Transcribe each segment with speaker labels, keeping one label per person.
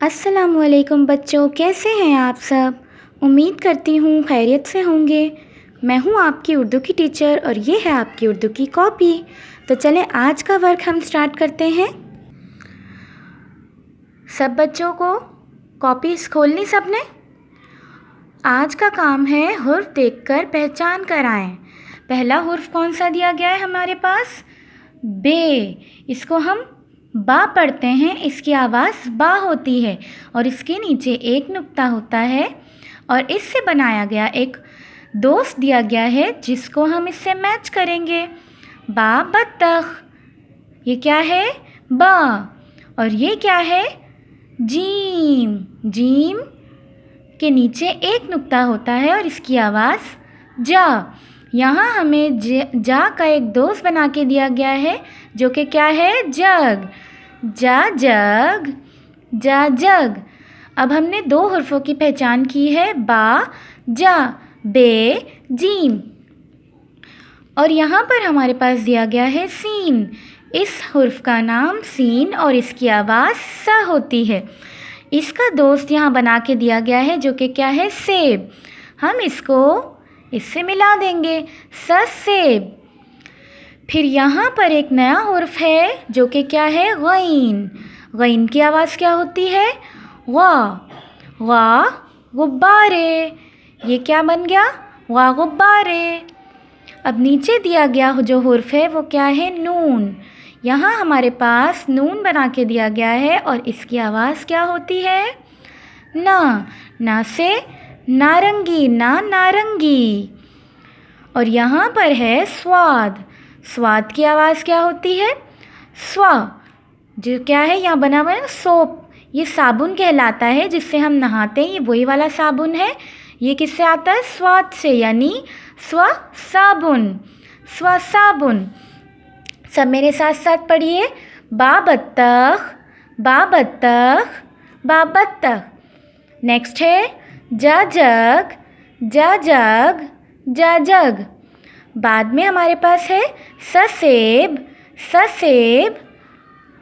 Speaker 1: अस्सलामुअलैकुम बच्चों, कैसे हैं आप सब। उम्मीद करती हूँ खैरियत से होंगे। मैं हूँ आपकी उर्दू की टीचर और ये है आपकी उर्दू की कॉपी। तो चलें आज का वर्क हम स्टार्ट करते हैं। सब बच्चों को कॉपी खोलनी सबने। आज का काम है हुर्फ देखकर पहचान कर आएँ। पहला हुर्फ कौन सा दिया गया है हमारे पास? बे। इसको हम बा पढ़ते हैं, इसकी आवाज़ बा होती है और इसके नीचे एक नुक्ता होता है और इससे बनाया गया एक दोस्त दिया गया है जिसको हम इससे मैच करेंगे। बा बत्तख, ये क्या है? बा। और ये क्या है? जीम। जीम के नीचे एक नुक्ता होता है और इसकी आवाज़ जा। यहाँ हमें जा का एक दोस्त बना के दिया गया है जो कि क्या है? जग। जा जग, जा जग। अब हमने दो हुर्फों की पहचान की है, बा जा, बे जीम। और यहाँ पर हमारे पास दिया गया है सीन। इस हुर्फ का नाम सीन और इसकी आवाज़ स होती है। इसका दोस्त यहाँ बना के दिया गया है जो कि क्या है? सेब। हम इसको इससे मिला देंगे, स सेब। फिर यहाँ पर एक नया हुर्फ है जो कि क्या है? गईन। गईन की आवाज़ क्या होती है? वा। वा गुब्बारे। ये क्या बन गया? वा गुब्बारे। अब नीचे दिया गया जो हुर्फ है वो क्या है? नून। यहाँ हमारे पास नून बना के दिया गया है और इसकी आवाज़ क्या होती है? ना। ना से नारंगी, ना नारंगी। और यहाँ पर है स्वाद। स्वाद की आवाज़ क्या होती है? स्वा। जो क्या है यहाँ बना हुआ है ना, सोप। ये साबुन कहलाता है जिससे हम नहाते हैं, ये वही वाला साबुन है। ये किससे आता है? स्वाद से, यानी स्व साबुन, स्व साबुन। सब मेरे साथ साथ पढ़िए। बा बत्तख, बा बत्तख, बा बत्तख। नेक्स्ट है जा जग, जा जग, जा जग। बाद में हमारे पास है स सेब, स सेब।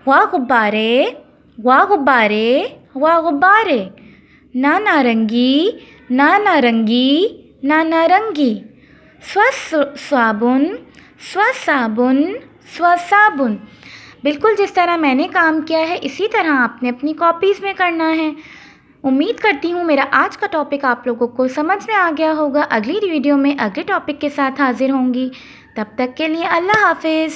Speaker 1: वा गुब्बारे, वा गुब्बारे, वा गुब्बारे। ना नारंगी, ना नारंगी, ना नारंगी। साबुन, स्व साबुन, स्व साबुन। बिल्कुल जिस तरह मैंने काम किया है इसी तरह आपने अपनी कॉपीज़ में करना है। उम्मीद करती हूँ मेरा आज का टॉपिक आप लोगों को समझ में आ गया होगा। अगली वीडियो में अगले टॉपिक के साथ हाजिर होंगी। तब तक के लिए अल्लाह हाफिज़।